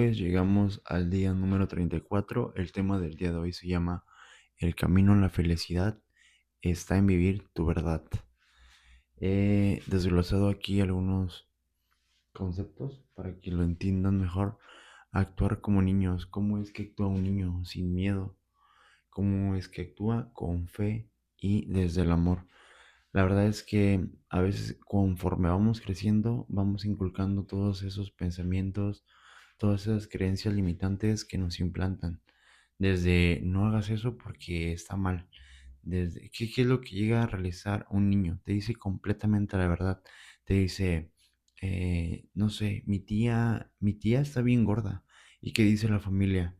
Pues llegamos al día número 34. El tema del día de hoy se llama El camino a la felicidad está en vivir tu verdad. He desglosado aquí algunos conceptos para que lo entiendan mejor. Actuar como niños. ¿Cómo es que actúa un niño sin miedo? ¿Cómo es que actúa con fe y desde el amor? La verdad es que a veces conforme vamos creciendo, vamos inculcando todos esos pensamientos, todas esas creencias limitantes que nos implantan. Desde no hagas eso porque está mal. Desde qué es lo que llega a realizar un niño. Te dice completamente la verdad. Te dice, no sé, mi tía está bien gorda. ¿Y qué dice la familia?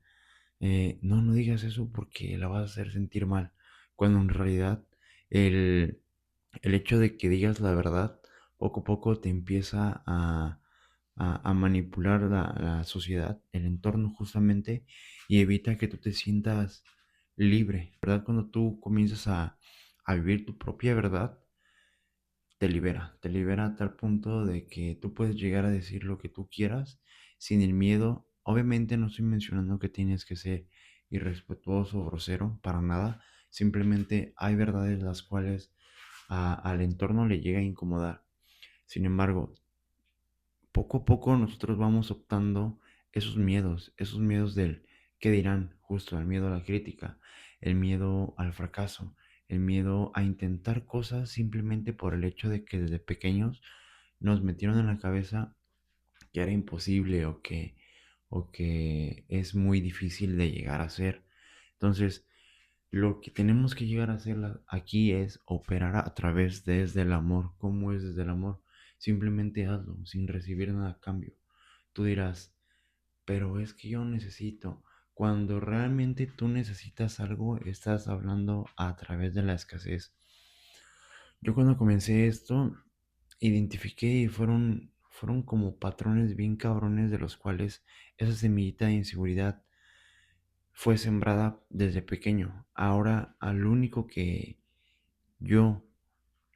No, no digas eso porque la vas a hacer sentir mal. Cuando en realidad el, el hecho de que digas la verdad, poco a poco te empieza a manipular la sociedad, el entorno justamente, y evita que tú te sientas libre, ¿verdad? Cuando tú comienzas a vivir tu propia verdad, te libera a tal punto de que tú puedes llegar a decir lo que tú quieras sin el miedo. Obviamente no estoy mencionando que tienes que ser irrespetuoso o grosero, para nada. Simplemente hay verdades las cuales al entorno le llega a incomodar. Sin embargo, poco a poco nosotros vamos optando esos miedos del qué dirán, justo el miedo a la crítica, el miedo al fracaso, el miedo a intentar cosas simplemente por el hecho de que desde pequeños nos metieron en la cabeza que era imposible o que es muy difícil de llegar a ser. Entonces, lo que tenemos que llegar a hacer aquí es operar a través desde el amor. ¿Cómo es desde el amor? Simplemente hazlo sin recibir nada a cambio. Tú dirás, pero es que yo necesito. Cuando realmente tú necesitas algo, estás hablando a través de la escasez. Yo cuando comencé esto, identifiqué y fueron como patrones bien cabrones de los cuales esa semillita de inseguridad fue sembrada desde pequeño. Ahora, al único que yo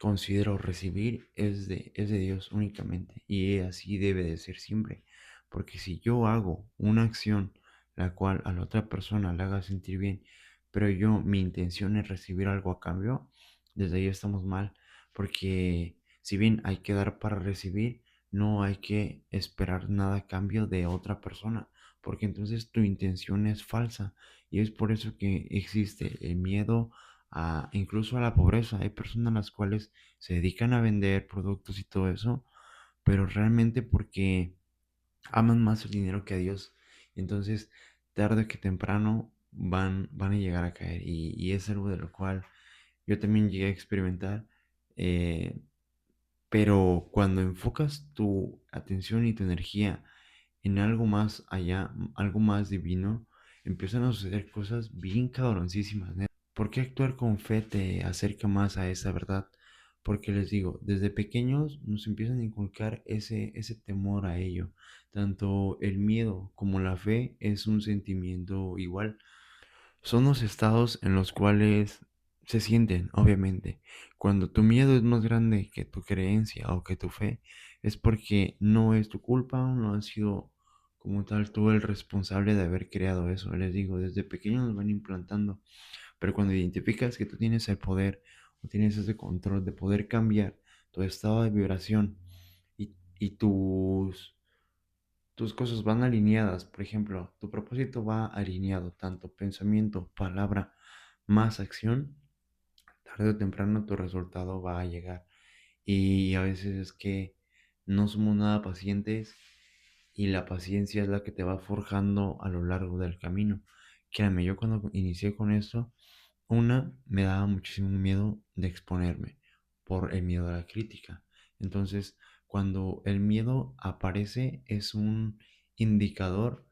considero recibir es de Dios únicamente. Y así debe de ser siempre. Porque si yo hago una acción la cual a la otra persona le haga sentir bien, pero mi intención es recibir algo a cambio, desde ahí estamos mal. Porque si bien hay que dar para recibir, no hay que esperar nada a cambio de otra persona. Porque entonces tu intención es falsa. Y es por eso que existe el miedo incluso a la pobreza. Hay personas las cuales se dedican a vender productos y todo eso, pero realmente porque aman más el dinero que a Dios. Entonces, tarde que temprano van a llegar a caer. Y es algo de lo cual yo también llegué a experimentar. eh, pero cuando enfocas tu atención y tu energía en algo más allá, algo más divino, empiezan a suceder cosas bien cabroncísimas. ¿Por qué actuar con fe te acerca más a esa verdad? Porque les digo, desde pequeños nos empiezan a inculcar ese temor a ello. Tanto el miedo como la fe es un sentimiento igual. Son los estados en los cuales se sienten, obviamente. Cuando tu miedo es más grande que tu creencia o que tu fe, es porque no es tu culpa, no has sido como tal tú el responsable de haber creado eso. Les digo, desde pequeños nos van implantando, pero cuando identificas que tú tienes el poder o tienes ese control de poder cambiar tu estado de vibración y tus cosas van alineadas, por ejemplo, tu propósito va alineado, tanto pensamiento, palabra, más acción, tarde o temprano tu resultado va a llegar. Y a veces es que no somos nada pacientes y la paciencia es la que te va forjando a lo largo del camino. Créanme, yo cuando inicié con esto, me daba muchísimo miedo de exponerme por el miedo a la crítica. Entonces, cuando el miedo aparece, es un indicador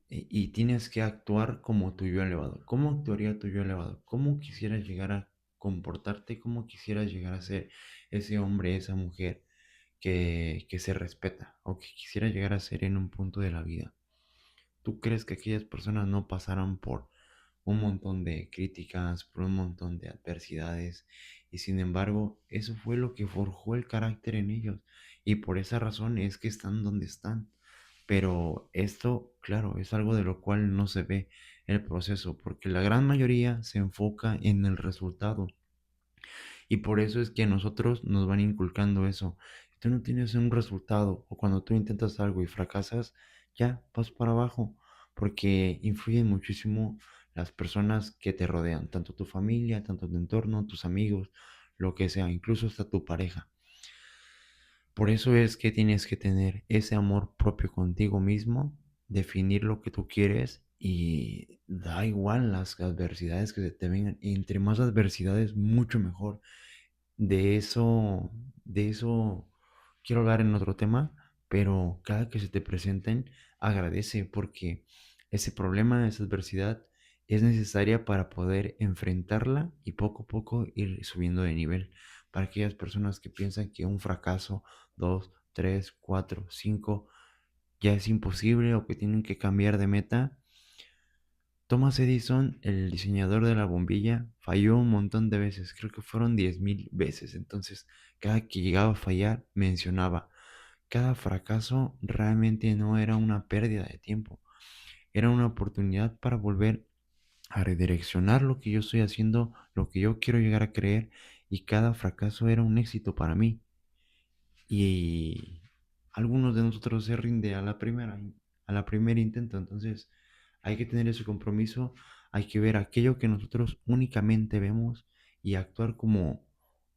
y tienes que actuar como tu yo elevado. ¿Cómo actuaría tu yo elevado? ¿Cómo quisieras llegar a comportarte? ¿Cómo quisieras llegar a ser ese hombre, esa mujer que se respeta o que quisiera llegar a ser en un punto de la vida? ¿Tú crees que aquellas personas no pasaron por un montón de críticas, por un montón de adversidades, y sin embargo eso fue lo que forjó el carácter en ellos, y por esa razón es que están donde están? Pero esto, claro, es algo de lo cual no se ve el proceso, porque la gran mayoría se enfoca en el resultado. Y por eso es que a nosotros nos van inculcando eso. Si tú no tienes un resultado o cuando tú intentas algo y fracasas, ya vas para abajo, porque influyen muchísimo las personas que te rodean, tanto tu familia, tanto tu entorno, tus amigos, lo que sea, incluso hasta tu pareja. Por eso es que tienes que tener ese amor propio contigo mismo, definir lo que tú quieres y da igual las adversidades que se te vengan. Y entre más adversidades, mucho mejor. De eso quiero hablar en otro tema, pero cada que se te presenten, agradece porque ese problema, esa adversidad es necesaria para poder enfrentarla y poco a poco ir subiendo de nivel. Para aquellas personas que piensan que un fracaso, 2, 3, 4, 5 ya es imposible o que tienen que cambiar de meta. Thomas Edison, el diseñador de la bombilla, falló un montón de veces, creo que fueron 10,000 veces. Entonces, cada que llegaba a fallar, mencionaba, cada fracaso realmente no era una pérdida de tiempo, era una oportunidad para volver a redireccionar lo que yo estoy haciendo, lo que yo quiero llegar a creer, y cada fracaso era un éxito para mí. Y algunos de nosotros se rinde a la primera intento. Entonces hay que tener ese compromiso, hay que ver aquello que nosotros únicamente vemos y actuar como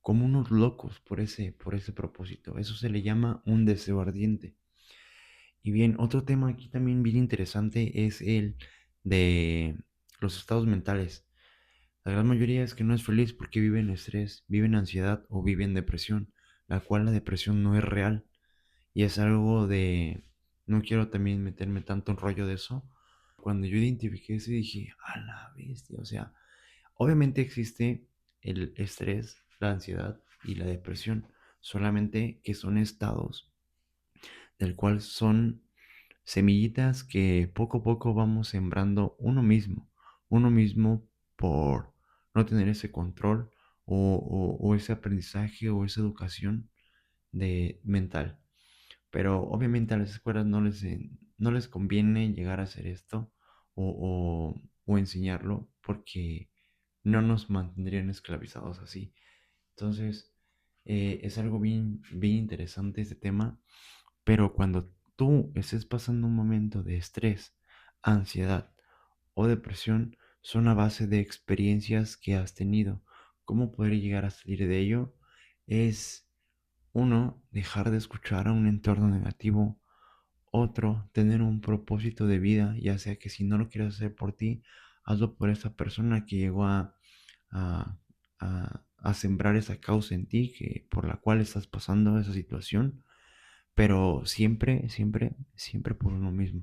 unos locos por ese propósito. Eso se le llama un deseo ardiente. Y bien, otro tema aquí también bien interesante es el de los estados mentales. La gran mayoría es que no es feliz porque vive en estrés, vive en ansiedad o vive en depresión, la cual la depresión no es real. Y es algo de, no quiero también meterme tanto en rollo de eso. Cuando yo identifiqué eso dije, a la bestia, o sea, obviamente existe el estrés, la ansiedad y la depresión, solamente que son estados del cual son semillitas que poco a poco vamos sembrando uno mismo por no tener ese control o ese aprendizaje o esa educación de mental. Pero obviamente a las escuelas no les conviene llegar a hacer esto o enseñarlo porque no nos mantendrían esclavizados así. Entonces, es algo bien, bien interesante este tema, pero cuando tú estés pasando un momento de estrés, ansiedad o depresión, son a base de experiencias que has tenido. ¿Cómo poder llegar a salir de ello? Es uno, dejar de escuchar a un entorno negativo. Otro, tener un propósito de vida, ya sea que si no lo quieres hacer por ti, hazlo por esa persona que llegó a, a sembrar esa causa en ti, por la cual estás pasando esa situación, pero siempre, siempre, siempre por uno mismo.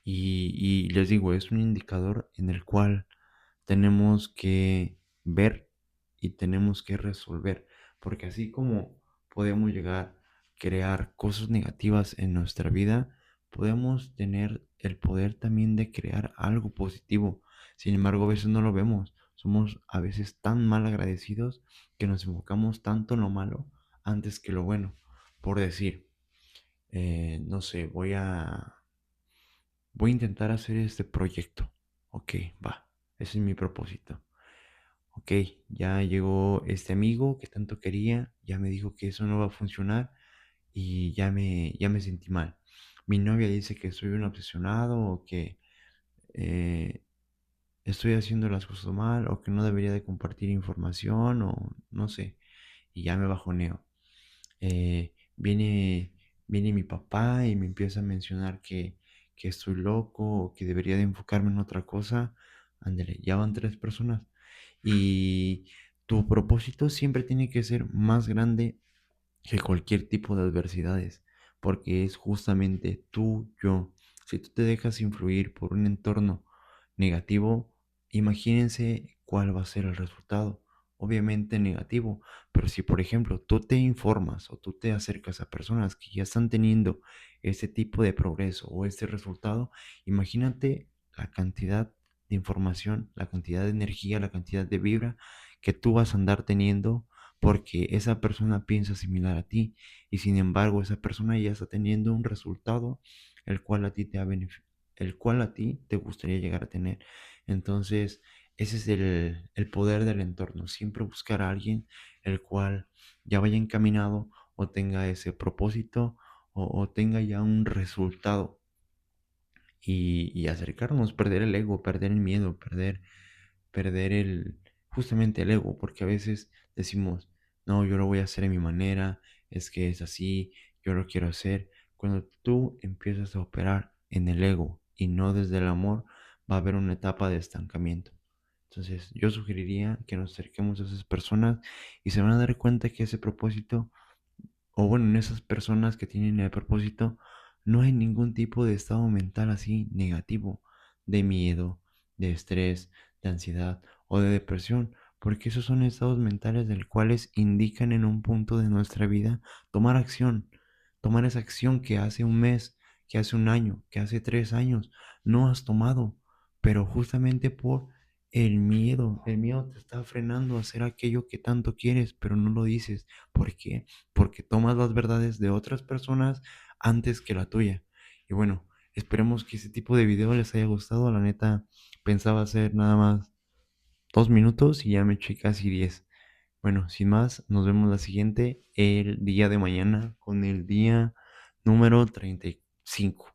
Y les digo, es un indicador en el cual tenemos que ver y tenemos que resolver, porque así como podemos llegar a crear cosas negativas en nuestra vida, podemos tener el poder también de crear algo positivo. Sin embargo, a veces no lo vemos. Somos a veces tan mal agradecidos que nos enfocamos tanto en lo malo antes que lo bueno. Por decir, no sé, voy a intentar hacer este proyecto. Ok, va, ese es mi propósito. Ok, ya llegó este amigo que tanto quería, ya me dijo que eso no va a funcionar y ya me sentí mal. Mi novia dice que soy un obsesionado o que eh, estoy haciendo las cosas mal o que no debería de compartir información o no sé, y ya me bajoneo. Viene mi papá y me empieza a mencionar que estoy loco o que debería de enfocarme en otra cosa. Ándale, ya van tres personas. Y tu propósito siempre tiene que ser más grande que cualquier tipo de adversidades, porque es justamente tú, yo. Si tú te dejas influir por un entorno negativo, imagínense cuál va a ser el resultado. Obviamente negativo, pero si por ejemplo tú te informas o tú te acercas a personas que ya están teniendo ese tipo de progreso o este resultado, imagínate la cantidad de información, la cantidad de energía, la cantidad de vibra que tú vas a andar teniendo porque esa persona piensa similar a ti y sin embargo esa persona ya está teniendo un resultado el cual a ti el cual a ti te gustaría llegar a tener. Entonces, ese es el poder del entorno, siempre buscar a alguien el cual ya vaya encaminado o tenga ese propósito o tenga ya un resultado y acercarnos, perder el ego, perder el miedo, perder justamente el ego, porque a veces decimos, no, yo lo voy a hacer a mi manera, es que es así, yo lo quiero hacer. Cuando tú empiezas a operar en el ego y no desde el amor, va a haber una etapa de estancamiento. Entonces, yo sugeriría que nos acerquemos a esas personas y se van a dar cuenta que ese propósito o bueno, en esas personas que tienen el propósito, no hay ningún tipo de estado mental así negativo, de miedo, de estrés, de ansiedad o de depresión, porque esos son estados mentales del cuales indican en un punto de nuestra vida tomar acción, tomar esa acción que hace un mes, que hace un año, que hace 3 años no has tomado, pero justamente por el miedo te está frenando a hacer aquello que tanto quieres, pero no lo dices. ¿Por qué? Porque tomas las verdades de otras personas antes que la tuya. Y bueno, esperemos que este tipo de video les haya gustado. La neta, pensaba hacer nada más 2 minutos y ya me eché casi 10. Bueno, sin más, nos vemos la siguiente, el día de mañana, con el día número 35.